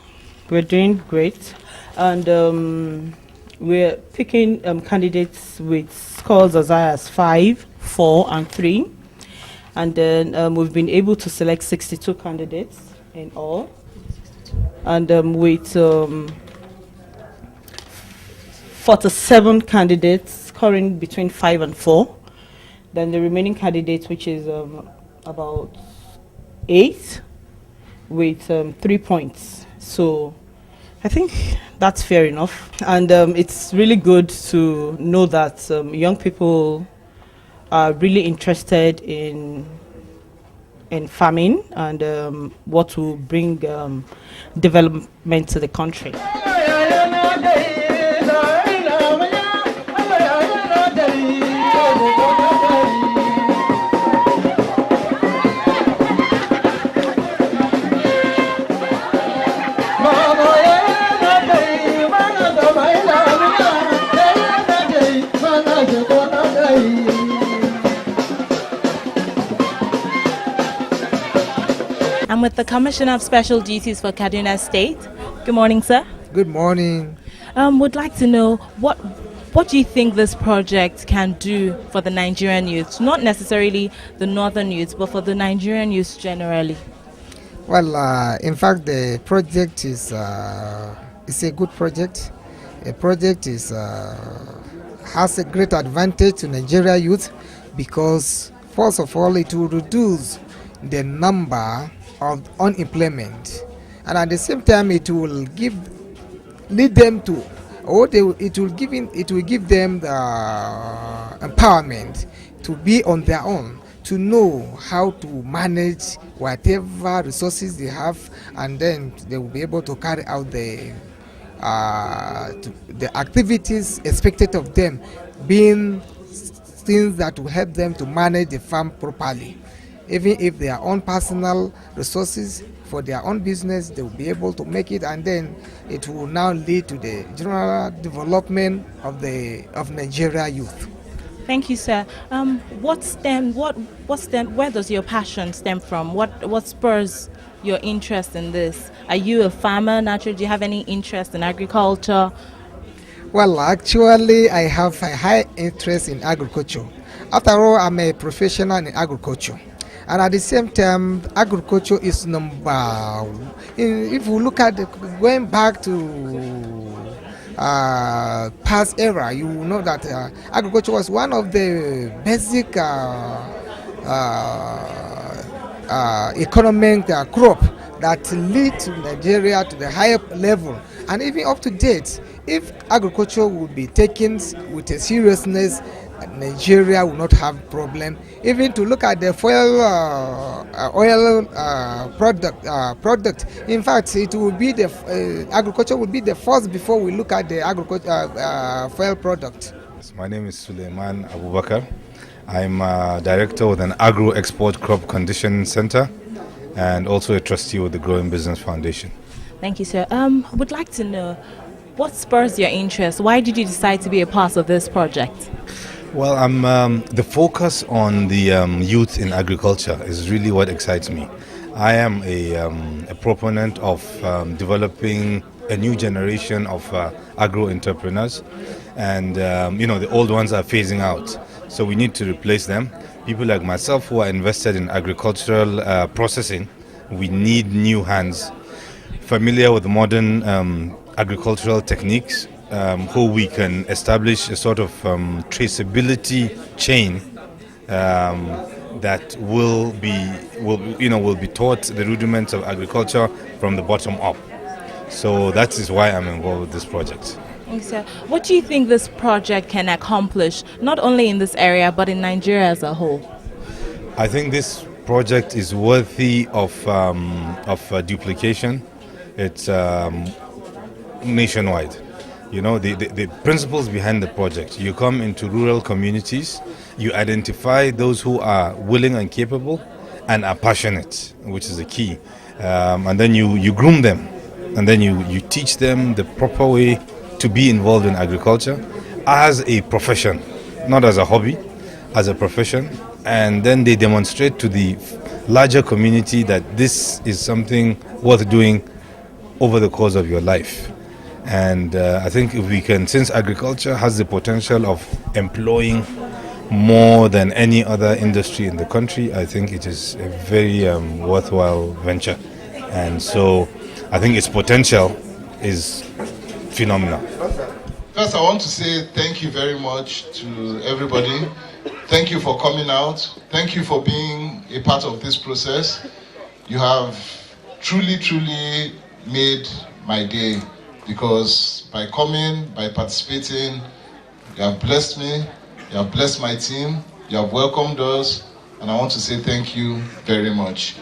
We're doing great. And we're picking candidates with scores as high as 5, 4, and 3. And then we've been able to select 62 candidates in all. And with 47 candidates scoring between 5 and 4. Then the remaining candidates, which is about 8, with 3 points. So I think that's fair enough. And it's really good to know that young people are really interested in farming and what will bring development to the country. I'm with the Commissioner of Special Duties for Kaduna State. Good morning, sir. Good morning. Would like to know what do you think this project can do for the Nigerian youth? Not necessarily the northern youth, but for the Nigerian youth generally. Well, in fact, the project is it's a good project. A project is has a great advantage to Nigeria youth because, first of all, it will reduce the number of unemployment, and at the same time, it will lead them to, it will give them the empowerment to be on their own, to know how to manage whatever resources they have, and then they will be able to carry out the activities expected of them, being things that will help them to manage the farm properly. Even if their own personal resources for their own business, they will be able to make it, and then it will now lead to the general development of Nigeria youth. Thank you, sir. Where does your passion stem from? What spurs your interest in this? Are you a farmer naturally? Do you have any interest in agriculture? Well, actually, I have a high interest in agriculture. After all, I'm a professional in agriculture. And at the same time, agriculture is number. If we look at going back to past era, you know that agriculture was one of the basic economic crop that lead to Nigeria to the higher level. And even up to date, if agriculture would be taken with a seriousness, Nigeria will not have problem. Even to look at the oil product. In fact, it will be the agriculture will be the first before we look at the fuel product. My name is Suleiman Abubakar. I'm a director with an Agro Export Crop Condition Center and also a trustee with the Growing Business Foundation. Thank you, sir. Would like to know what spurs your interest? Why did you decide to be a part of this project? Well, the focus on the youth in agriculture is really what excites me. I am a proponent of developing a new generation of agro entrepreneurs, and the old ones are phasing out, so we need to replace them. People like myself who are invested in agricultural processing, we need new hands familiar with modern agricultural techniques, who we can establish a sort of traceability chain that will be taught the rudiments of agriculture from the bottom up. So that is why I'm involved with this project. So what do you think this project can accomplish, not only in this area but in Nigeria as a whole? I think this project is worthy of duplication. It's nationwide. The principles behind the project. You come into rural communities, you identify those who are willing and capable and are passionate, which is the key. And then you groom them, and then you teach them the proper way to be involved in agriculture as a profession, not as a hobby, as a profession. And then they demonstrate to the larger community that this is something worth doing over the course of your life. And I think if we can, since agriculture has the potential of employing more than any other industry in the country, I think it is a very worthwhile venture. And so I think its potential is phenomenal. First, I want to say thank you very much to everybody. Thank you for coming out. Thank you for being a part of this process. You have truly, truly made my day, because by coming, by participating, you have blessed me, you have blessed my team, you have welcomed us, and I want to say thank you very much.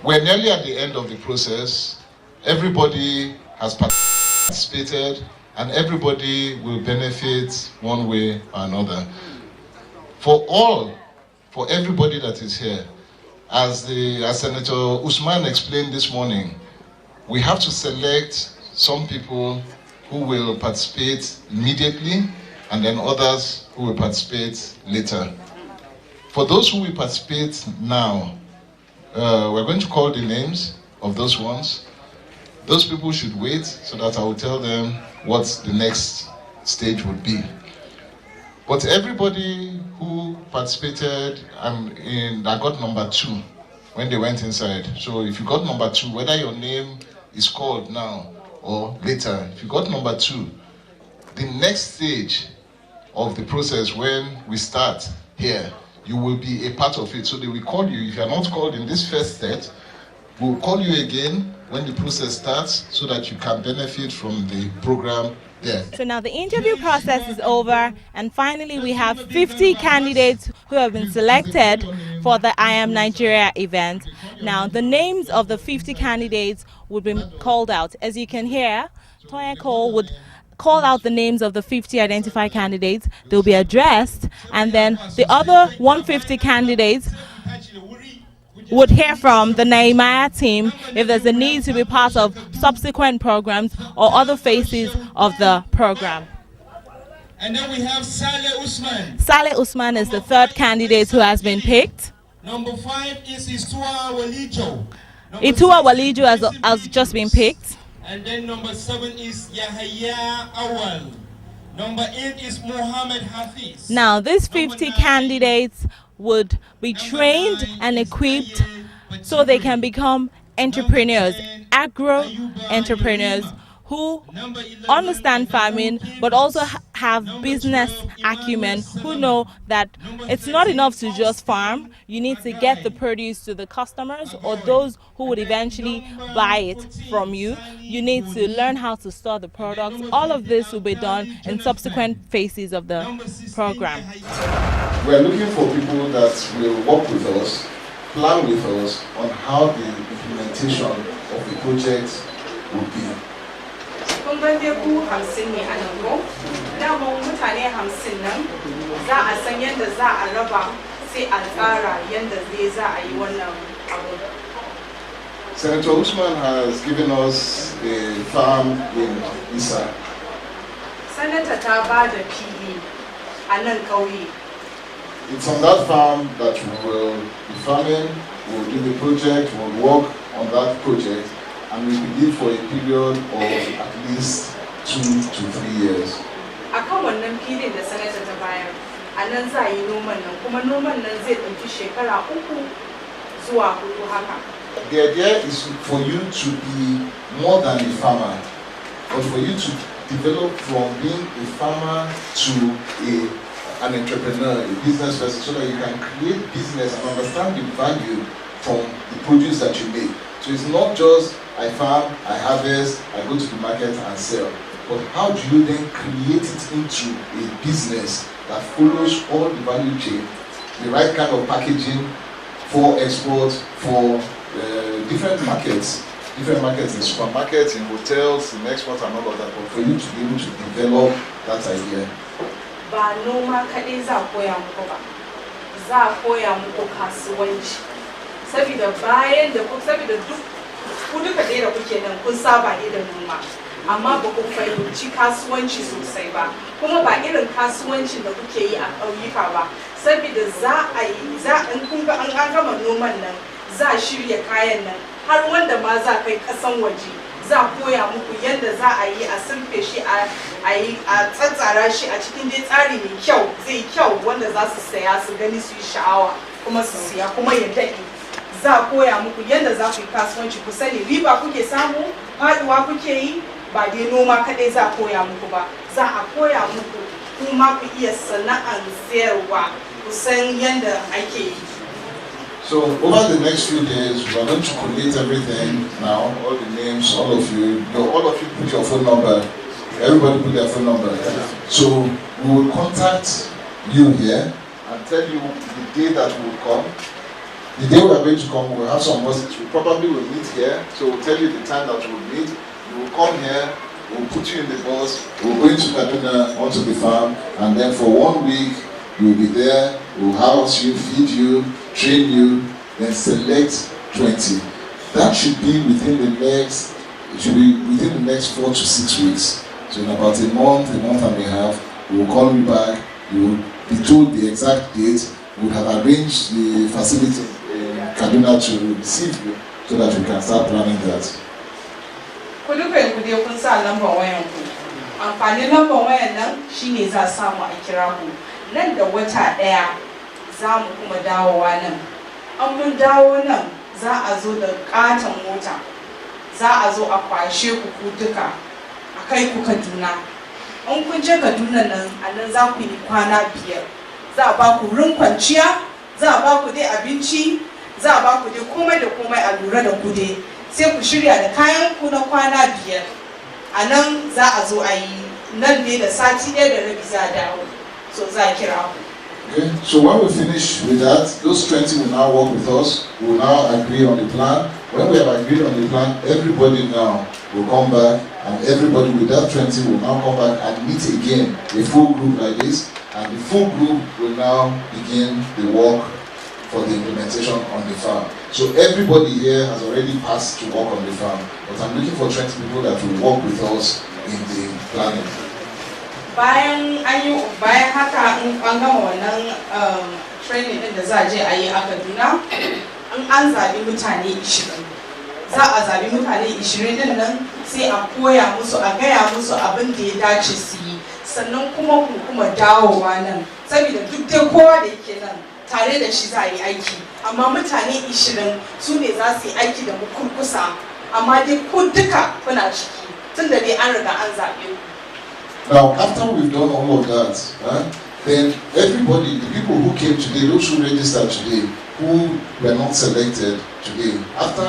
We're nearly at the end of the process. Everybody has participated, and everybody will benefit one way or another. For everybody that is here, as Senator Usman explained this morning, we have to select some people who will participate immediately, and then others who will participate later. For those who will participate now, we're going to call the names of those ones. Those people should wait so that I will tell them what the next stage would be. But everybody who participated, I got number 2 when they went inside. So if you got number 2, whether your name is called now or later, if you got number 2, the next stage of the process, when we start here, you will be a part of it. So they will call you. If you are not called in this first set, we'll call you again when the process starts, so that you can benefit from the program there. So now the interview process is over, and finally we have 50 candidates who have been selected for the I Am Nigeria event. Now the names of the 50 candidates would be called out. As you can hear, Toya Cole would call out the names of the 50 identified candidates. They'll be addressed, and then the other 150 candidates would hear from the Nehemiah team if there's a need to be part of subsequent programs or other phases of the program. And then we have Saleh Usman. Saleh Usman is the third candidate who has been picked. Number 5 is Itua Walijo. Itua Walijo has just been picked. And then number 7 is Yahya Awal. Number 8 is Mohammed Hafiz. Now these 50 candidates would be trained and equipped so they can become entrepreneurs, agro-entrepreneurs who understand farming but also have business acumen, who know that it's not enough to just farm. You need to get the produce to the customers or those who would eventually buy it from you. You need to learn how to store the products. All of this will be done in subsequent phases of the program. We're looking for people that will work with us, plan with us on how the implementation of the project will be. Kun ga dai ku 50 ne a nan ko? Daman mutane 50 nan za a san yadda za a raba, sai a tsara yadda zai za a yi wannan abu. Senator Usman has given us a farm in Isa. Sanata ta ba da fili a nan ƙauye. It's on that farm that we will be farming, we'll do the project, we'll work on that project, and we will be for a period of at least 2 to 3 years. Akan wannan filin da sanata ta bayar, a nan za a yi noman nan, kuma noman nan zai ɗauki shekara 3 zuwa 4 haka. the idea is for you to be more than a farmer, but for you to develop from being a farmer to an entrepreneur, a business person, so that you can create business and understand the value from the produce that you make. So it's not just I farm, I harvest, I go to the market and sell. But how do you then create it into a business that follows all the value chain, the right kind of packaging for export, for different markets in supermarkets, in hotels, in export and all of that, but for you to be able to develop that idea. Ba noma kaɗai za a koya muku ba, za a koya muku kasuwanci. Saboda bayan da saboda duk ku duka dai da kuke nan kun saba ne da noma, amma ba ku fahimci kasuwanci sosai ba, kuma ba irin kasuwancin da kuke yi a ƙauyuka ba. Saboda in kun ga an gama noman nan, za a shirya kayan nan har wanda ma za kai ƙasan waje. Za a koya muku yadda za a yi a surfe shi a tsatsara shi a cikin dai tsari mai kyau, zai kyau wanda za su saya su gani su yi sha'awa kuma su siya kuma ya daɗe. Za a koya muku yadda za ku yi kasuwanci, ku sani riba kuke samu, faɗuwa kuke yi, ba dai noma kaɗai za a koya muku ba, za a koya muku kuma ku iya sana'ar sayarwa, ku san yadda ake yi. So over the next few days, we are going to collate everything now, all the names, all of you put your phone number, everybody put their phone number. So we will contact you here and tell you the day that we will come. The day we are going to come, we will have some buses. We probably will meet here, so we'll tell you the time that we will meet. We will come here, we will put you in the bus, we will go into Kaduna, onto the farm, and then for 1 week, you will be there, we will house you, feed you, train you, then select 20. That should be within the next 4 to 6 weeks. So in about a month and a half, we will call you back, you will be told the exact date, we will have arranged the facility in Kaduna to receive you so that we can start planning that. Kun sa lambar wayan ku. Amfanin lambar wayan nan shine za samu a kira ku. Nan da wata ɗaya za mu kuma dawowa nan. An mun dawo nan za a zo da katon mota, za a zo a kwashe ku duka a kai ku Kaduna. An kun je Kaduna nan, a nan za ku yi kwana 5. Za a ba ku wurin kwanciya, za a ba ku dai abinci, za a ba ku dai komai da komai a lura da ku dai. Sai ku shirya da kayan ku na kwana 5. A nan za a zo a yi nan dai da sati 1 da rabi za a dawo. So za a kira ku. Okay, so when we finish with that, those 20 will now work with us. We will now agree on the plan. When we have agreed on the plan, everybody now will come back, and everybody with that 20 will now come back and meet again, a full group like this, and the full group will now begin the work for the implementation on the farm. So everybody here has already passed to work on the farm, but I'm looking for 20 people that will work with us in the planning. Bayan haka an gama wannan training din da za a je a yi a Kaduna, an zabi mutane 20. Za a zabi mutane 20 din nan sai a koya musu, a gaya musu abin da ya dace su yi, sannan kuma ku kuma dawowa nan, saboda duk dai kowa da yake nan tare da shi za a yi aiki, amma mutane 20 su ne za su yi aiki da mu kurkusa, amma dai ku duka kuna ciki tunda dai an riga an zabe ku. Now, after we've done all of that, then everybody, the people who came today, those who registered today, who were not selected today, after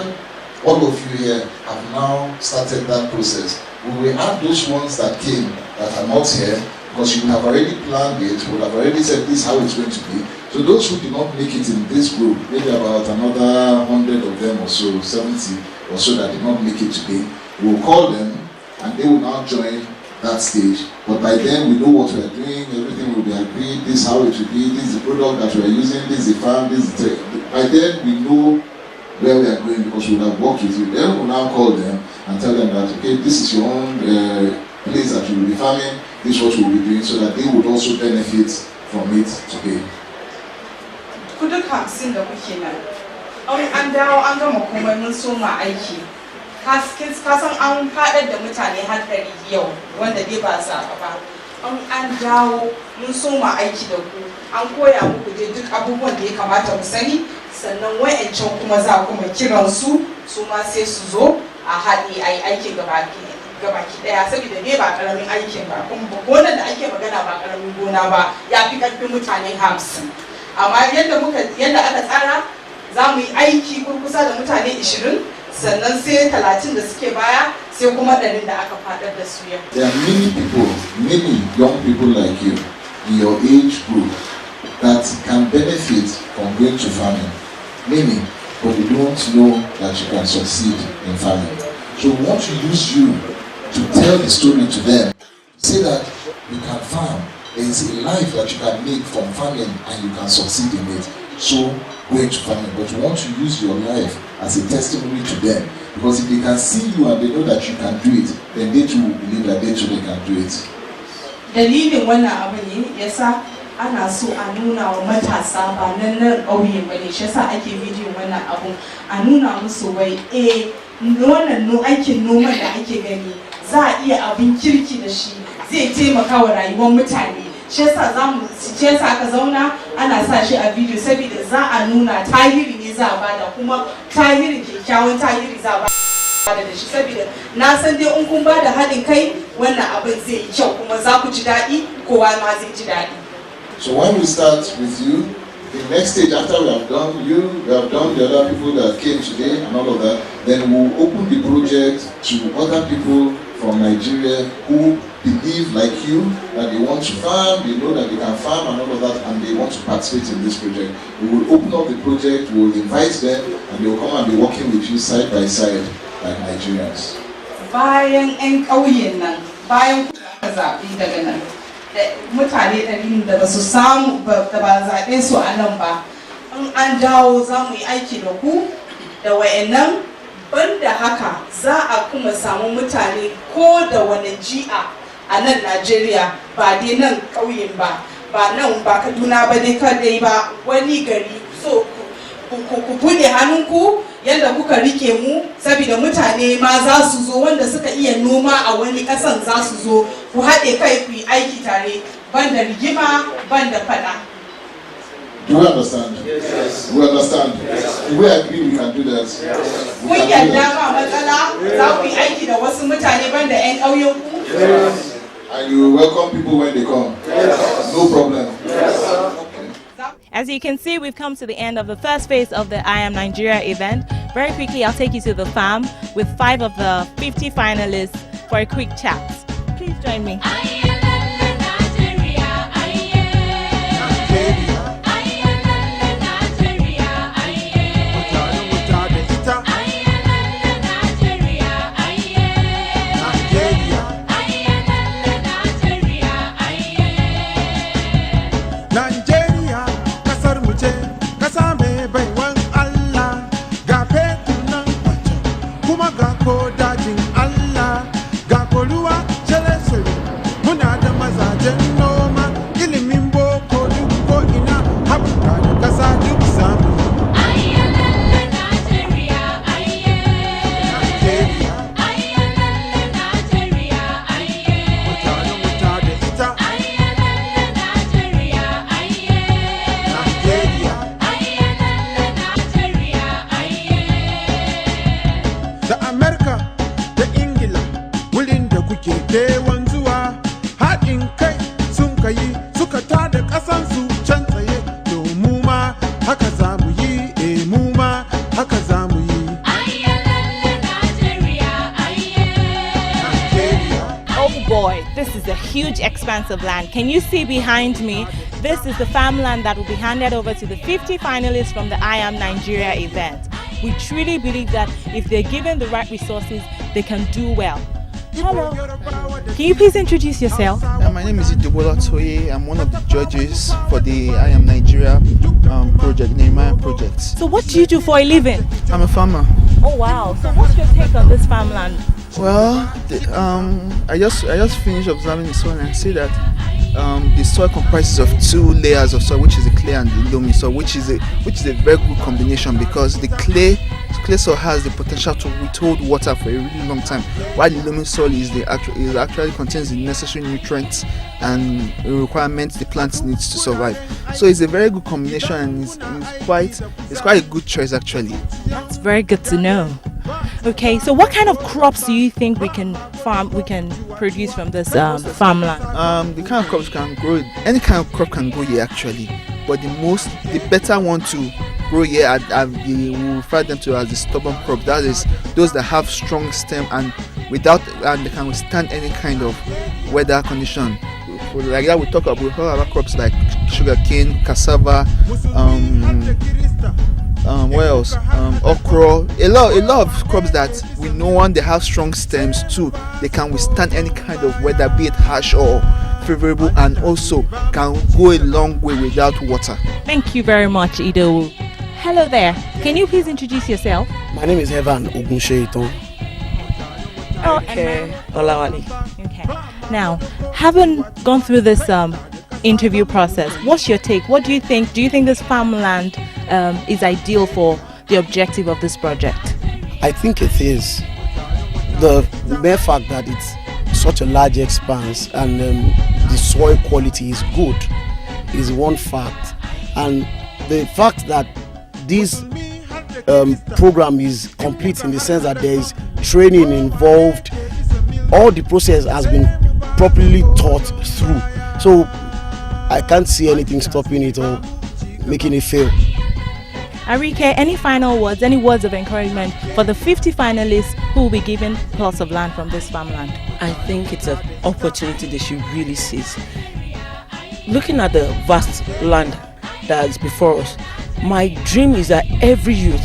all of you here have now started that process, we will add those ones that came that are not here, because you have already planned it, you have already said this is how it's going to be. So those who did not make it in this group, maybe about another 100 of them or so, 70 or so that did not make it today, we will call them and they will now join that stage. But by then we know what we are doing, everything will be agreed, this is how it will be, this is the product that we are using, this is the farm, this is the... By then we know where we are going because we will have worked with you. Then we will now call them and tell them that, okay, this is your own place that you will be farming, this is what we will be doing, so that they would also benefit from it today. Kudu kamsin da kuke nan, an dawo an gama komai mun soma aiki. Kasan an faɗar da mutane har 100 yau wanda dai ba zaɓa ba. An dawo mun soma aiki da ku, an koya muku dai duk abubuwan da ya kamata mu sani, sannan wa'ancan kuma za kuma kiran su ma sai su zo a haɗe a yi aikin gabaki ɗaya saboda ne ba ƙaramin aikin ba kuma gonar da ake magana ba ƙaramin gona ba ya fi ƙarfin mutane 50 amma yadda aka tsara za mu yi aiki kurkusa da mutane 20 sannan sai 30 da suke baya sai kuma 100 da aka faɗar da su yau. There are many young people like you in your age group that can benefit from going to farming. Many, but they don't know that you can succeed in farming. So we want to use you to tell the story to them. Say that you can farm. There is a life that you can make from farming and you can succeed in it. So go into farming. But we want to use your life as a testimony to them. Because if they can see you and they know that you can do it, then they too will believe that they too can do it. Dalilin wannan abu ne yasa ana so a nuna wa matasa ba nan ƙauye ba ne shi yasa ake bidiyon wannan abu a nuna musu wai wannan aikin noman da ake gani za a iya abin kirki da shi zai taimaka wa rayuwar mutane shi yasa aka zauna ana sa shi a bidiyo saboda za a nuna tahiri ne za a bada kuma tahirin kyakkyawan tahiri za a bada da shi saboda na san dai in kun bada haɗin kai wannan abin zai yi kyau kuma za ku ji daɗi kowa ma zai ji daɗi. So when we start with you, the next stage after we have done you, we have done the other people that came today and all of that, then we'll open the project to other people from Nigeria who believe like you that they want to farm, they know that they can farm and all of that, and they want to participate in this project. We will open up the project, we will invite them, and they will come and be working with you side by side like Nigerians. Bayan 'yan ƙauyen nan, bayan kuka zaɓi daga nan, mutane ɗari da ba su samu da ba zaɓe su a nan ba, in an dawo za mu yi aiki da ku da wayannan. Banda haka za a kuma samu mutane ko da wani ji'a a nan Najeriya ba dai nan ƙauyen ba nan ba Kaduna ba dai kadai ba wani gari so ku bude hannunku yadda kuka rike mu saboda mutane ma za su zo wanda suka iya noma a wani ƙasan za su zo ku haɗe kai ku yi aiki tare banda rigima banda faɗa. Do we understand? Yes. We understand. Yes. We agree we can do that. Kun yarda ba matsala za ku yi aiki da wasu mutane banda 'yan ƙauyenku? Yes. And you welcome people when they come? Yes. No problem. Yes. As you can see, we've come to the end of the first phase of the I Am Nigeria event. Very quickly, I'll take you to the farm with 5 of the 50 finalists for a quick chat. Please join me. This is a huge expanse of land. Can you see behind me? This is the farmland that will be handed over to the 50 finalists from the I Am Nigeria event. We truly believe that if they're given the right resources, they can do well. Hello. Can you please introduce yourself? My name is Idebola Toye. I'm one of the judges for the I Am Nigeria project, Nehemiah project. So what do you do for a living? I'm a farmer. Oh wow. So what's your take on this farmland? Well, I just finished observing the soil and I see that the soil comprises of 2 layers of soil, which is the clay and the loamy soil, which is a very good combination because the clay clay soil has the potential to withhold water for a really long time, while the loamy soil actually contains the necessary nutrients and requirements the plant needs to survive. So it's a very good combination, and it's quite a good choice actually. That's very good to know. Okay, so what kind of crops do you think we can produce from this farmland? The kind of crops can grow, any kind of crop can grow here actually, but the better one to grow here we refer them to as the stubborn crop. That is those that have strong stem and they can withstand any kind of weather condition. Like that, we talk about crops like sugarcane, cassava, what else? Okra. A lot of crops that we know they have strong stems too. They can withstand any kind of weather, be it harsh or favorable, and also can go a long way without water. Thank you very much, Ido. Hello there. Can you please introduce yourself? My name is Evan Ogunseyiton. Okay. Olawale. Okay. Now, having gone through this interview process, what's your take? What do you think? Do you think this farmland is ideal for the objective of this project? I think it is. The mere fact that it's such a large expanse and the soil quality is good is one fact, and the fact that this program is complete in the sense that there is training involved, all the process has been properly thought through. So I can't see anything stopping it or making it fail. Arike, any final words, any words of encouragement for the 50 finalists who will be given plots of land from this farmland? I think it's an opportunity they should really seize. Looking at the vast land that is before us, my dream is that every youth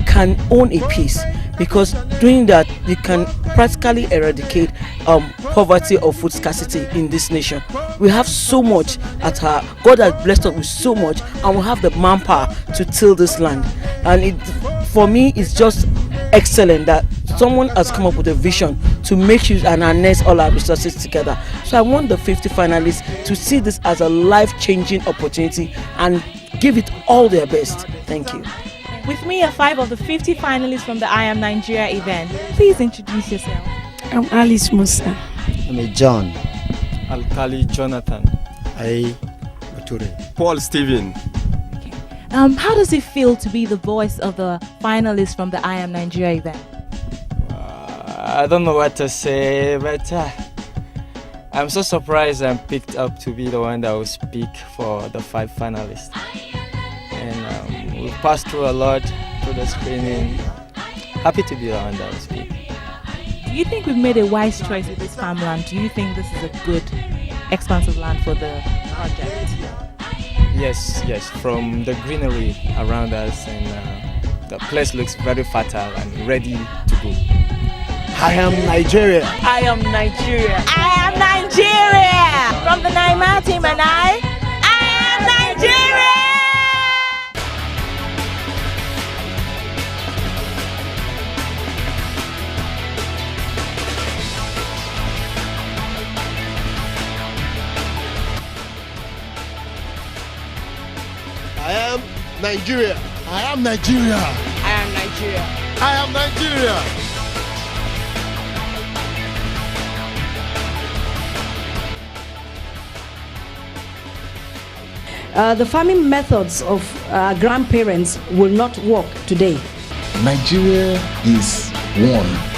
can own a piece, because doing that you can practically eradicate poverty or food scarcity in this nation. We have so much at our God has blessed us with so much, and we have the manpower to till this land. And for me, it's just excellent that someone has come up with a vision to make use and harness all our resources together. So I want the 50 finalists to see this as a life-changing opportunity and give it all their best. Thank you. With me are 5 of the 50 finalists from the I Am Nigeria event. Please introduce yourself. I'm Alice Musa. I'm John. Alkali Jonathan. Paul Steven. How does it feel to be the voice of the finalists from the I Am Nigeria event? I don't know what to say, but I'm so surprised I'm picked up to be the one that will speak for the 5 finalists. And we've passed through a lot through the screening. Happy to be the one that will speak. Do you think we've made a wise choice with this farmland? Do you think this is a good expanse of land for the project? Yes, from the greenery around us, and the place looks very fertile and ready to go. I am Nigeria. I am Nigeria. I am Nigeria. From the Nehemiah team and I am Nigeria. I am Nigeria. I am Nigeria. I am Nigeria. I am Nigeria. The farming methods of grandparents will not work today. Nigeria is one.